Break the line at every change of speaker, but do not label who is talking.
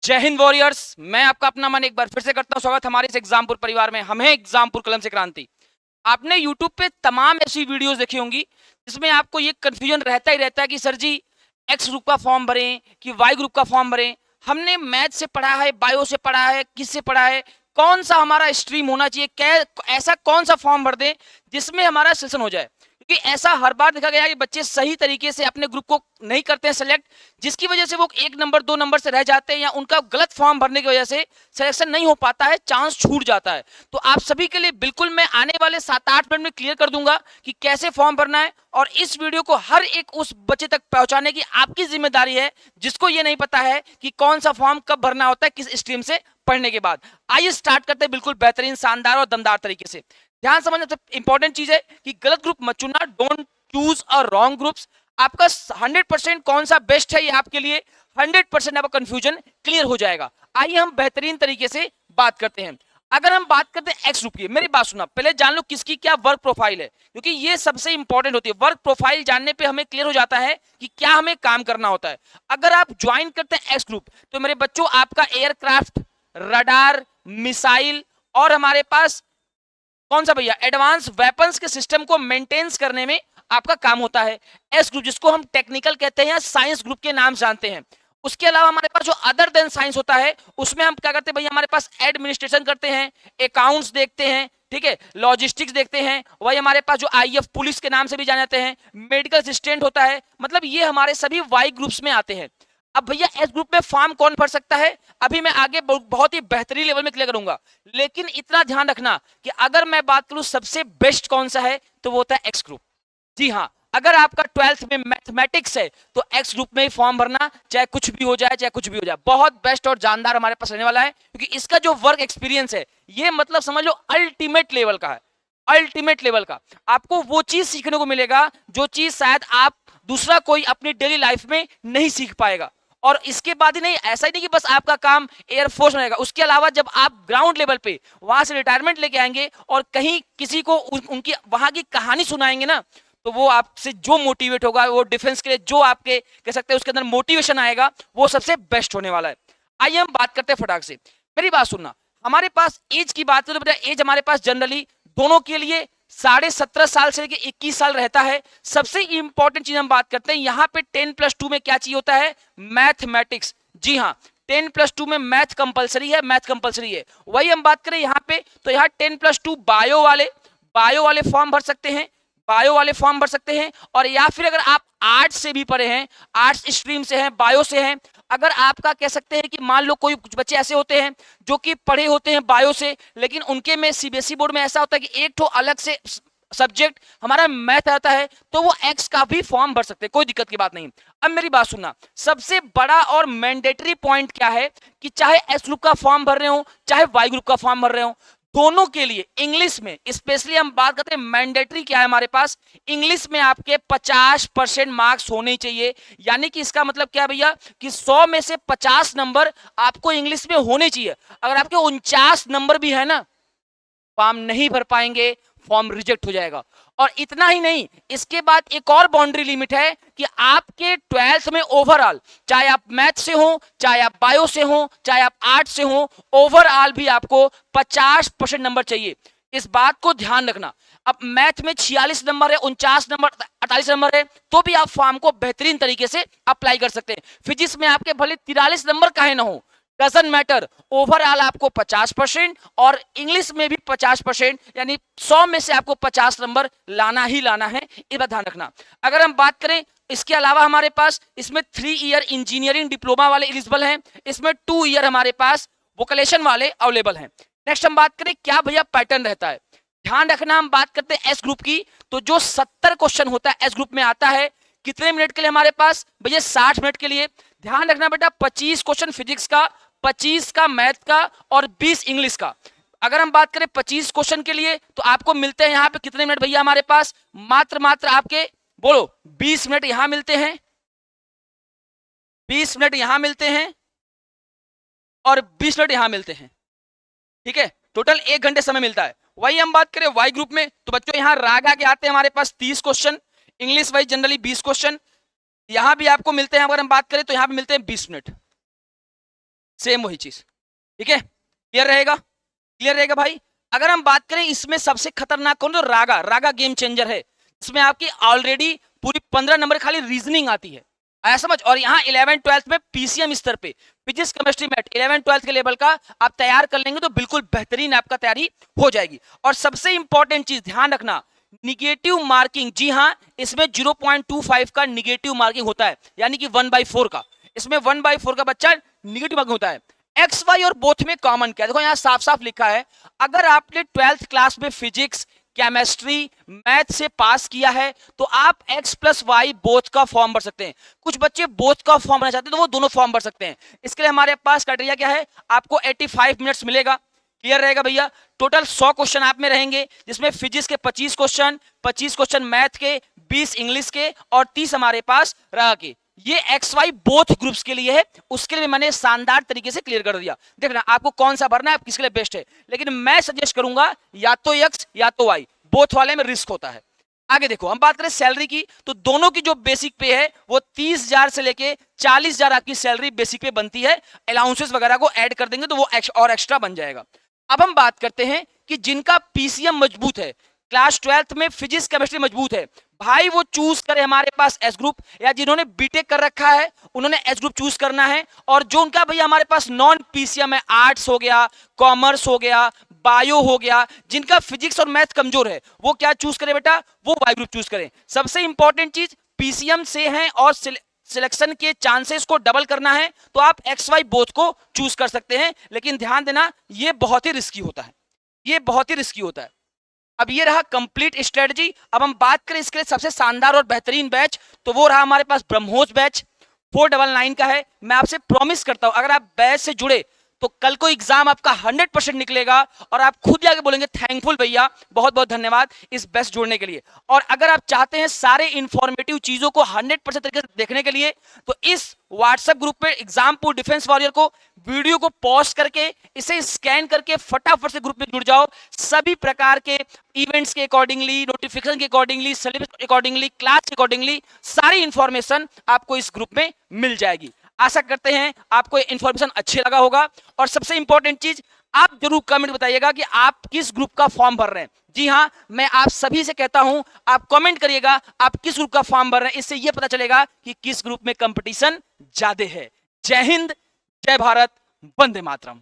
जय हिंद वॉरियर्स। मैं आपका अपना मन एक बार फिर से करता हूं स्वागत हमारे इस एग्जामपुर परिवार में। हम हैं एग्जामपुर कलम से क्रांति। आपने यूट्यूब पे तमाम ऐसी वीडियोस देखी होंगी जिसमें आपको ये कंफ्यूजन रहता ही रहता है कि सर जी एक्स ग्रुप का फॉर्म भरें कि वाई ग्रुप का फॉर्म भरें। हमने मैथ से पढ़ा है, बायो से पढ़ा है, किससे पढ़ा है, कौन सा हमारा स्ट्रीम होना चाहिए, क्या ऐसा कौन सा फॉर्म भर दें जिसमें हमारा सेशन हो जाए। क्योंकि ऐसा हर बार देखा गया है कि बच्चे सही तरीके से अपने ग्रुप को नहीं करते हैं सेलेक्ट, जिसकी वजह से वो 1 नंबर 2 नंबर से रह जाते हैं या उनका गलत फॉर्म भरने की वजह से सिलेक्शन नहीं हो पाता है, चांस छूट जाता है। तो आप सभी के लिए बिल्कुल मैं आने वाले 7-8 मिनट में क्लियर कर दूंगा कि कैसे फॉर्म भरना है, और इस वीडियो को हर एक उस बच्चे तक पहुंचाने की आपकी जिम्मेदारी है जिसको ये नहीं पता है कि कौन सा फॉर्म कब भरना होता है किस स्ट्रीम से पढ़ने के बाद। आइए स्टार्ट करते हैं बिल्कुल बेहतरीन, शानदार और दमदार तरीके से। ध्यान समझना सबसे इंपॉर्टेंट चीज है कि गलत ग्रुप मत चुनना, don't choose a wrong groups. आपका 100% कौन सा बेस्ट है ये आपके लिए 100% आपका कंफ्यूजन क्लियर हो जाएगा। आइए हम बेहतरीन तरीके से बात करते हैं। अगर हम बात करते हैं एक्स ग्रुप की, मेरी बात सुना, पहले जान लो किसकी क्या वर्क प्रोफाइल है, क्योंकि ये सबसे इंपॉर्टेंट होती है। वर्क प्रोफाइल जानने पे हमें क्लियर हो जाता है कि क्या हमें काम करना होता है। अगर आप ज्वाइन करते हैं एक्स ग्रुप तो मेरे बच्चों आपका एयरक्राफ्ट, रडार, मिसाइल और हमारे पास कौन सा भैया एडवांस वेपन्स के सिस्टम को मेंटेन करने में आपका काम होता है। एस ग्रुप जिसको हम टेक्निकल कहते हैं या साइंस ग्रुप के नाम जानते हैं। उसके अलावा हमारे पास जो अदर देन साइंस होता है उसमें हम क्या करते हैं भैया, हमारे पास एडमिनिस्ट्रेशन करते हैं, अकाउंट्स देखते हैं, ठीक है, लॉजिस्टिक्स देखते हैं, वही हमारे पास जो आईएफ पुलिस के नाम से भी जाने जाते हैं, मेडिकल असिस्टेंट होता है। मतलब ये हमारे सभी वाई ग्रुप्स में आते हैं। अब भैया एस ग्रुप में फॉर्म कौन भर सकता है, अभी मैं आगे बहुत ही बेहतरीन लेवल में क्लियर करूंगा। लेकिन इतना ध्यान रखना कि अगर मैं बात करूं सबसे बेस्ट कौन सा है तो वो होता है एक्स ग्रुप। जी हाँ, अगर आपका 12th में मैथमेटिक्स है तो एक्स ग्रुप में ही फॉर्म भरना, चाहे कुछ भी हो जाए, चाहे कुछ भी हो जाए। बहुत बेस्ट और जानदार हमारे पास रहने वाला है, क्योंकि इसका जो वर्क एक्सपीरियंस है ये मतलब समझ लो अल्टीमेट लेवल का है। अल्टीमेट लेवल का आपको वो चीज सीखने को मिलेगा जो चीज शायद आप दूसरा कोई अपनी डेली लाइफ में नहीं सीख पाएगा। और इसके बाद ही नहीं, ऐसा ही नहीं कि बस आपका काम एयरफोर्स में रहेगा, उसके अलावा जब आप ग्राउंड लेवल पे वहां से रिटायरमेंट लेके आएंगे और कहीं किसी को उनकी वहां की कहानी सुनाएंगे ना, तो वो आपसे जो मोटिवेट होगा, वो डिफेंस के लिए जो आपके कह सकते हैं उसके अंदर मोटिवेशन आएगा, वो सबसे बेस्ट होने वाला है। आइए हम बात करते हैं फटाक से। मेरी बात सुनना, हमारे पास एज की बात करें तो बेटा एज हमारे पास जनरली दोनों के लिए 17.5 साल से लेकर 21 साल रहता है। सबसे इंपॉर्टेंट चीज हम बात करते हैं यहाँ पे 10+2 में क्या चाहिए होता है, मैथमेटिक्स। जी हाँ, 10+2 में मैथ कंपलसरी है, मैथ कंपलसरी है। वही हम बात करें यहाँ पे तो यहाँ 10+2 बायो वाले फॉर्म भर सकते हैं, बायो वाले फॉर्म भर सकते हैं। और या फिर अगर आप आर्ट्स से भी पढ़े हैं, आर्ट्स स्ट्रीम से हैं, बायो से हैं, अगर आपका कह सकते हैं कि मान लो कोई कुछ बच्चे ऐसे होते हैं जो कि पढ़े होते हैं बायो से, लेकिन उनके में सीबीएसई बोर्ड में ऐसा होता है कि एक तो अलग से सब्जेक्ट हमारा मैथ आता है, तो वो एक्स का भी फॉर्म भर सकते हैं, कोई दिक्कत की बात नहीं। अब मेरी बात सुनना, सबसे बड़ा और मैंडेटरी पॉइंट क्या है कि चाहे एस ग्रुप का फॉर्म भर रहे हो चाहे वाई ग्रुप का फॉर्म भर रहे हो, दोनों के लिए इंग्लिश में स्पेशली हम बात करते हैं मैंडेटरी क्या है हमारे पास, इंग्लिश में आपके 50% मार्क्स होने चाहिए। यानी कि इसका मतलब क्या भैया कि 100 में से 50 नंबर आपको इंग्लिश में होने चाहिए। अगर आपके 49 नंबर भी है ना, फॉर्म नहीं भर पाएंगे, फॉर्म रिजेक्ट हो जाएगा। और इतना ही नहीं, इसके बाद एक और बाउंड्री लिमिट है कि आपके 12th में ओवरऑल, चाहे आप मैथ से हो, चाहे आप बायो से हो, चाहे आप आर्ट्स से हो, ओवरऑल भी आपको 50% नंबर चाहिए। इस बात को ध्यान रखना। अब मैथ में 46 नंबर है, 49 नंबर, 48 नंबर है, तो भी आप फॉर्म को बेहतरीन तरीके से अप्लाई कर सकते हैं। फिजिक्स में आपके भले 43 नंबर काहे ना हो, डजंट मैटर, ओवरऑल आपको 50% और इंग्लिश में भी 50%, यानी 100 में से आपको 50 नंबर लाना ही लाना है, इस बात ध्यान रखना। अगर हम बात करें इसके अलावा हमारे पास इसमें 3 ईयर इंजीनियरिंग डिप्लोमा वाले एलिजिबल हैं, इसमें 2 ईयर हमारे पास वोकेलेशन वाले अवेलेबल हैं। नेक्स्ट हम बात करें क्या भैया पैटर्न रहता है, ध्यान रखना। हम बात करते हैं एस ग्रुप की, तो जो 70 क्वेश्चन होता है एस ग्रुप में आता है कितने मिनट के लिए हमारे पास भैया, 60 मिनट के लिए। ध्यान रखना बेटा, 25 क्वेश्चन फिजिक्स का, 25 का मैथ का और 20 इंग्लिश का। अगर हम बात करें 25 क्वेश्चन के लिए तो आपको मिलते हैं यहाँ पे कितने मिनट भैया, हमारे पास मात्र आपके बोलो 20 मिनट यहां मिलते हैं, 20 मिनट यहां मिलते हैं और 20 मिनट यहां मिलते हैं, ठीक है, टोटल 1 घंटे समय मिलता है। वही हम बात करें वाई ग्रुप में तो बच्चों यहाँ राग आगे आते हैं हमारे पास 30 question, English wise generally 20 question, यहां भी आपको मिलते हैं। अगर हम बात करें तो यहां भी मिलते हैं 20 मिनट। सेम वही चीज, ठीक है, क्लियर रहेगा, क्लियर रहेगा भाई। अगर हम बात करें इसमें सबसे खतरनाक कौन, तो रागा, रागा गेम चेंजर है। इसमें आपकी ऑलरेडी पूरी 15 नंबर खाली रीजनिंग आती है, आया समझ। और यहाँ 11 12 में पीसीएम स्तर पे फिजिक्स केमिस्ट्री मैथ 11 12 के लेवल का आप तैयार कर लेंगे तो बिल्कुल बेहतरीन आपका तैयारी हो जाएगी। और सबसे इंपॉर्टेंट चीज ध्यान रखना, निगेटिव मार्किंग, जी हाँ, इसमें 0.25 का निगेटिव मार्किंग होता है, यानी कि 1/4 का, इसमें 1/4 का बच्चा निगेटिव मार्किंग होता है। एक्स वाई और बोथ में कॉमन क्या है, देखो यहाँ साफ साफ लिखा है, अगर आपने 12th क्लास में फिजिक्स केमिस्ट्री मैथ से पास किया है तो आप x प्लस वाई बोथ का फॉर्म भर सकते हैं। कुछ बच्चे बोथ का फॉर्म भरना चाहते हैं तो वो दोनों फॉर्म भर सकते हैं। इसके लिए हमारे पास क्राइटेरिया क्या है, आपको 85 मिनट्स मिलेगा, क्लियर रहेगा भैया। टोटल 100 क्वेश्चन आप में रहेंगे, जिसमें फिजिक्स के 25 क्वेश्चन, 25 क्वेश्चन मैथ के, 20 इंग्लिश के और 30 हमारे पास रहा के। ये एक्स वाई बोथ ग्रुप्स के लिए है, उसके लिए मैंने शानदार तरीके से क्लियर कर दिया। देखना आपको कौन सा भरना है, आप किसके लिए बेस्ट है, लेकिन मैं सजेस्ट करूंगा या तो एक्स या तो वाई, बोथ वाले में रिस्क होता है। आगे देखो, हम बात करें सैलरी की, तो दोनों की जो बेसिक पे है वो 30,000 से लेके 40,000 आपकी सैलरी बेसिक पे बनती है। अलाउंसेस वगैरह को ऐड कर देंगे तो वो और एक्स्ट्रा बन जाएगा। अब हम बात करते हैं कि जिनका पीसीएम मजबूत है, क्लास 12th में फिजिक्स केमिस्ट्री मजबूत है, भाई वो चूज करे हमारे पास एस ग्रुप, या जिन्होंने बीटेक कर रखा है उन्होंने एस ग्रुप चूज करना है। और जो उनका भैया हमारे पास नॉन पीसीएम है, आर्ट्स हो गया, कॉमर्स हो गया, बायो हो गया, जिनका फिजिक्स और मैथ कमजोर है, वो क्या चूज करे बेटा, वो वाई ग्रुप चूज करें। सबसे इंपॉर्टेंट चीज, पीसीएम से है और सिलेक्शन के चांसेस को डबल करना है तो आप एक्स वाई बोथ को चूज कर सकते हैं, लेकिन ध्यान देना ये बहुत ही रिस्की होता है, ये बहुत ही रिस्की होता है। अब ये रहा कंप्लीट स्ट्रेटजी। अब हम बात करें इसके लिए सबसे शानदार और बेहतरीन बैच, तो वो रहा हमारे पास ब्रह्मोस बैच 499 का है। मैं आपसे प्रॉमिस करता हूं अगर आप बैच से जुड़े तो कल को एग्जाम आपका 100% निकलेगा और आप खुद जाके बोलेंगे थैंकफुल भैया, बहुत बहुत धन्यवाद इस बैच जुड़ने के लिए। और अगर आप चाहते हैं सारे इंफॉर्मेटिव चीजों को 100% तरीके से देखने के लिए तो इस व्हाट्सएप ग्रुप पे एग्जामपुर डिफेंस वॉरियर को वीडियो को पॉज करके इसे स्कैन करके फटाफट से ग्रुप में जुड़ जाओ। सभी प्रकार के इवेंट्स के अकॉर्डिंगली, नोटिफिकेशन के अकॉर्डिंगली, सिलेबस के अकॉर्डिंगली, क्लास के अकॉर्डिंगली सारी इंफॉर्मेशन आपको इस ग्रुप में मिल जाएगी। आशा करते हैं आपको इंफॉर्मेशन अच्छे लगा होगा। और सबसे इंपॉर्टेंट चीज, आप जरूर कमेंट बताइएगा कि आप किस ग्रुप का फॉर्म भर रहे हैं। जी हाँ, मैं आप सभी से कहता हूं आप कमेंट करिएगा आप किस ग्रुप का फॉर्म भर रहे हैं, इससे यह पता चलेगा कि किस ग्रुप में कंपटीशन ज्यादा है। जय हिंद, जय भारत, वंदे मातरम।